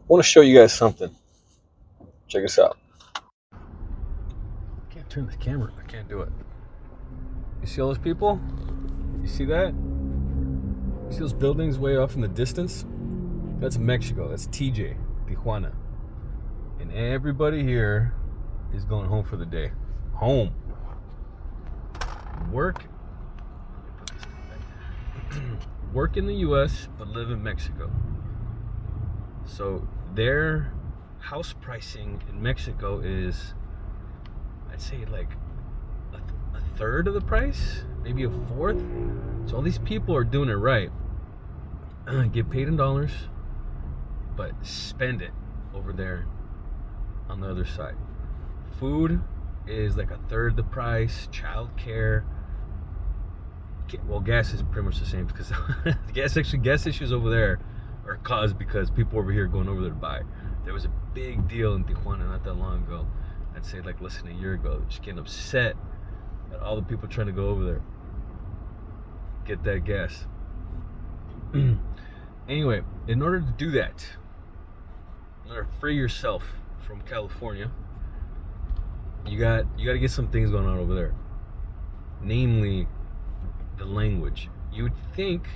want to show you guys something. Check this out. I can't turn the camera. I can't do it. You see all those people? You see that? You see those buildings way off in the distance? That's Mexico. That's TJ, Tijuana. And everybody here is going home for the day. Home. Work. Work in the US, but live in Mexico. So their house pricing in Mexico is, I'd say, like a third of the price, maybe a fourth. So all these people are doing it right. Get paid in dollars, but spend it over there on the other side. Food is like a third the price. Childcare. Well, gas is pretty much the same because gas issues over there are caused because people over here are going over there to buy. There was a big deal in Tijuana not that long ago. I'd say like less than a year ago. Just getting upset at all the people trying to go over there get that gas. Anyway, in order to do that, in order to free yourself from California, you got to get some things going on over there. Namely, the language. You would think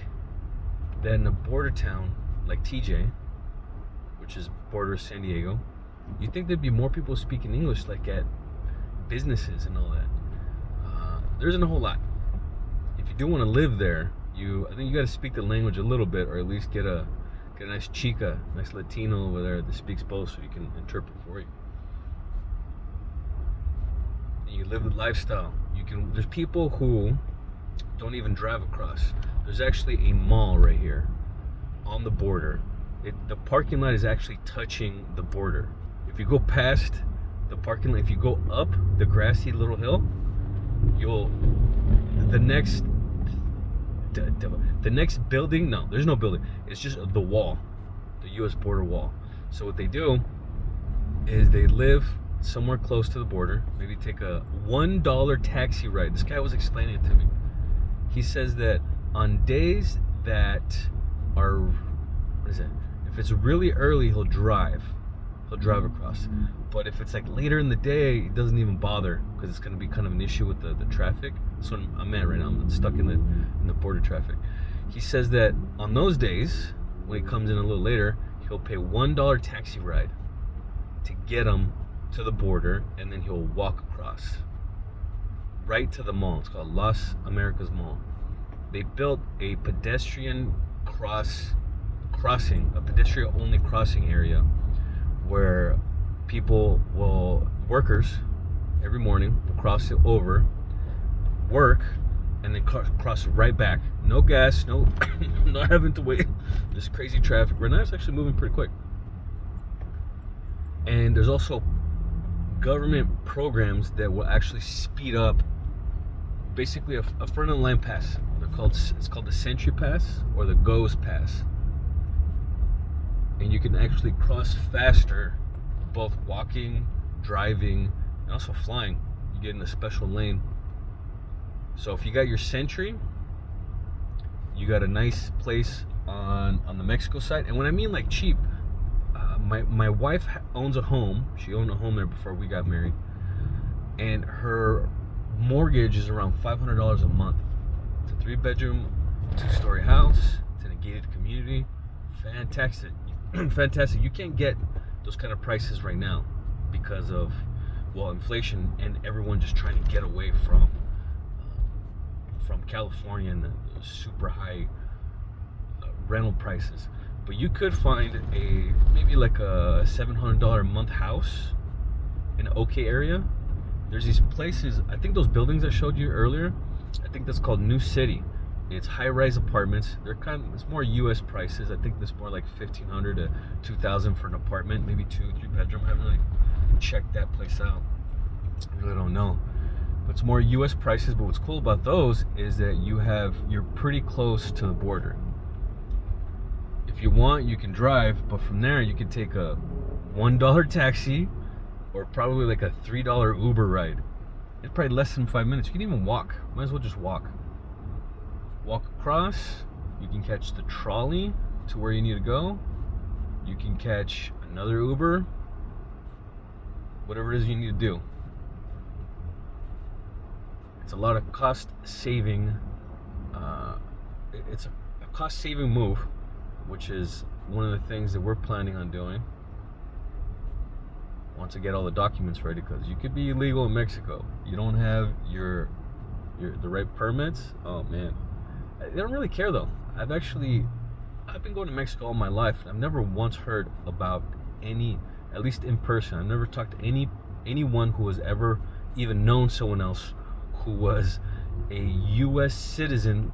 that in a border town like TJ, which is border of San Diego, you'd think there'd be more people speaking English, like at businesses and all that. There isn't a whole lot. If you do want to live there, I think you got to speak the language a little bit, or at least get a nice chica, nice Latino over there that speaks both, so you can interpret for you. And you live the lifestyle. There's people who don't even drive across. There's actually a mall right here on the border. The parking lot is actually touching the border. If you go past the parking lot, if you go up the grassy little hill, the next building, no, there's no building. It's just the wall, the U.S. border wall. So what they do is they live somewhere close to the border. Maybe take a $1 taxi ride. This guy was explaining it to me. He says that on days that are, what is it? If it's really early, he'll drive across. But if it's like later in the day, he doesn't even bother because it's going to be kind of an issue with the traffic. That's what I'm at right now. I'm stuck in the border traffic. He says that on those days, when he comes in a little later, he'll pay $1 taxi ride to get him to the border, and then he'll walk across right to the mall. It's called Las Americas Mall. They built a pedestrian crossing, a pedestrian only crossing area where workers every morning will cross it over, work, and then cross right back. No gas, no not having to wait. This crazy traffic. Right now it's actually moving pretty quick. And there's also government programs that will actually speed up basically a front of the line pass. It's called the Sentry Pass or the GOES Pass. And you can actually cross faster, both walking, driving, and also flying. You get in a special lane. So if you got your Sentry, you got a nice place on the Mexico side. And when I mean like cheap, my wife owns a home. She owned a home there before we got married, and her mortgage is around $500 a month. It's a 3-bedroom, 2-story house. It's in a gated community. Fantastic. Fantastic. You can't get those kind of prices right now because of, well, inflation and everyone just trying to get away from California and the super high rental prices. But you could find maybe like a $700 a month house in an okay area. There's these places, I think those buildings I showed you earlier, I think that's called New City. It's high-rise apartments. It's more U.S. prices. I think it's more like $1,500 to $2,000 for an apartment, maybe 2-3 bedroom. I haven't really checked that place out. I really don't know. But it's more U.S. prices. But what's cool about those is that you're pretty close to the border. If you want, you can drive, but from there you can take a $1 taxi or probably like a $3 Uber ride. It's probably less than 5 minutes. You can even walk. Might as well just walk. Walk across. You can catch the trolley to where you need to go. You can catch another Uber, whatever it is you need to do. It's a lot of cost saving. It's a cost saving move, which is one of the things that we're planning on doing once I get all the documents ready, because you could be illegal in Mexico. You don't have the right permits. Oh man, they don't really care though. I've been going to Mexico all my life, and I've never once heard about any, at least in person, I've never talked to anyone who has ever even known someone else who was a U.S. citizen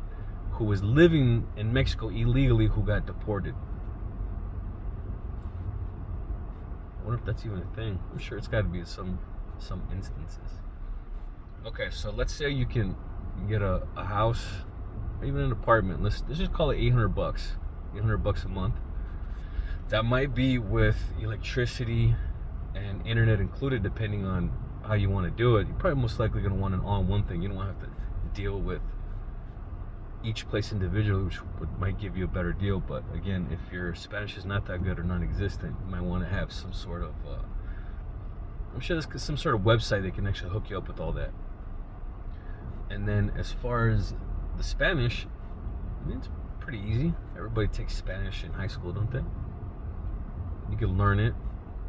who was living in Mexico illegally who got deported. I wonder if that's even a thing. I'm sure it's got to be some instances. Okay, so let's say you can get a house, or even an apartment. Let's just call it $800. $800 a month. That might be with electricity and internet included, depending on how you want to do it. You're probably most likely going to want an all-in-one thing. You don't want to have to deal with each place individually, which might give you a better deal. But again, if your Spanish is not that good or non-existent, you might want to have some sort of I'm sure there's some sort of website that can actually hook you up with all that. And then as far as the Spanish, I mean, it's pretty easy. Everybody takes Spanish in high school, don't they? You can learn it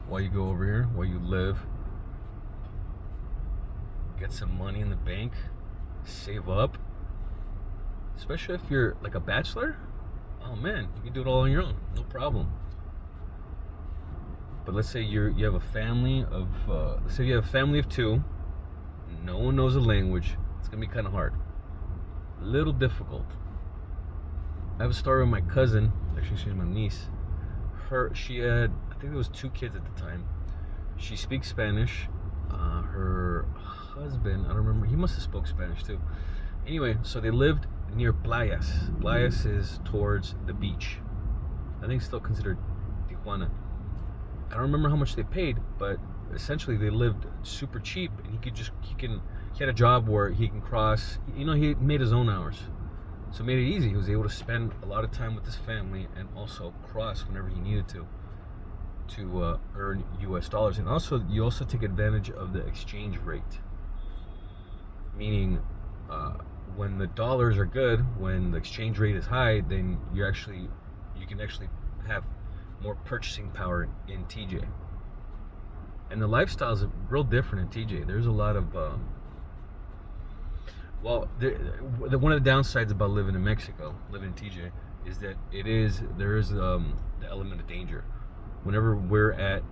while you go over here, while you live. Get some money in the bank, save up. Especially if you're like a bachelor, oh man, you can do it all on your own, no problem. But let's say you have a family of, let's say you have a family of two, no one knows the language, it's gonna be kind of hard, a little difficult. I have a story with my cousin, actually she's my niece. She had, I think it was 2 kids at the time. She speaks Spanish. Her husband, I don't remember, he must have spoke Spanish too. Anyway, so they lived near Playas. Playas is towards the beach. I think it's still considered Tijuana. I don't remember how much they paid, but essentially they lived super cheap, and he had a job where he can cross, he made his own hours. So it made it easy. He was able to spend a lot of time with his family and also cross whenever he needed to earn US dollars. And also, you also take advantage of the exchange rate. Meaning, when the dollars are good, when the exchange rate is high, then you can actually have more purchasing power in TJ. And the lifestyle is real different in TJ. There's a lot of one of the downsides about living in Mexico, living in TJ, is that there is the element of danger. Whenever we're at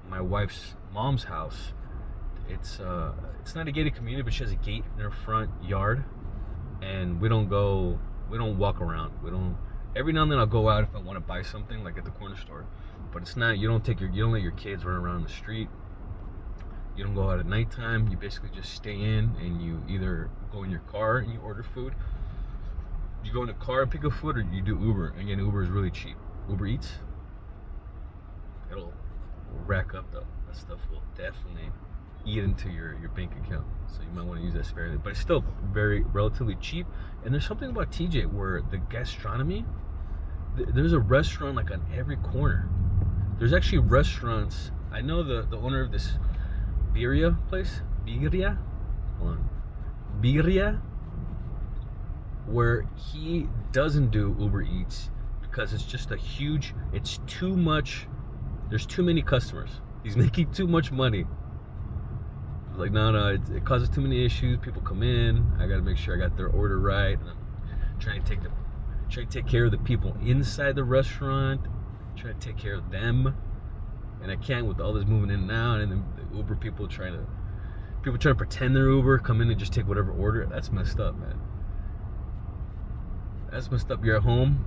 my wife's mom's house, it's not a gated community, but she has a gate in her front yard, and we don't walk around. Every now and then I'll go out if I want to buy something, like at the corner store, but it's not, you don't let your kids run around the street. You don't go out at nighttime. You basically just stay in, and you either go in your car and you order food. You go in a car and pick up food, or you do Uber. Again, Uber is really cheap. Uber Eats, it'll rack up though. That stuff will definitely eat into your bank account, so you might want to use that sparingly. But it's still relatively cheap. And there's something about TJ where the gastronomy, there's a restaurant like on every corner. There's actually restaurants. I know the owner of this Birria place, Birria, where he doesn't do Uber Eats because it's just it's too much. There's too many customers. He's making too much money. Like, no, it causes too many issues. People come in. I gotta make sure I got their order right. And I'm trying to take care of the people inside the restaurant. Trying to take care of them, and I can't with all this moving in and out. And then the Uber people trying to pretend they're Uber, come in and just take whatever order. That's messed up, man. That's messed up. You're at home,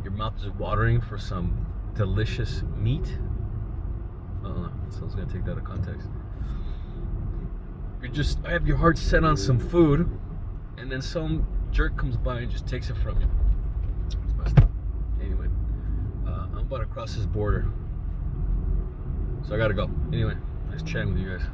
your mouth is watering for some delicious meat. So I was gonna take that out of context. I have your heart set on some food, and then some jerk comes by and just takes it from you. It's messed up. Anyway, I'm about to cross this border, so I gotta go. Anyway, nice chatting with you guys.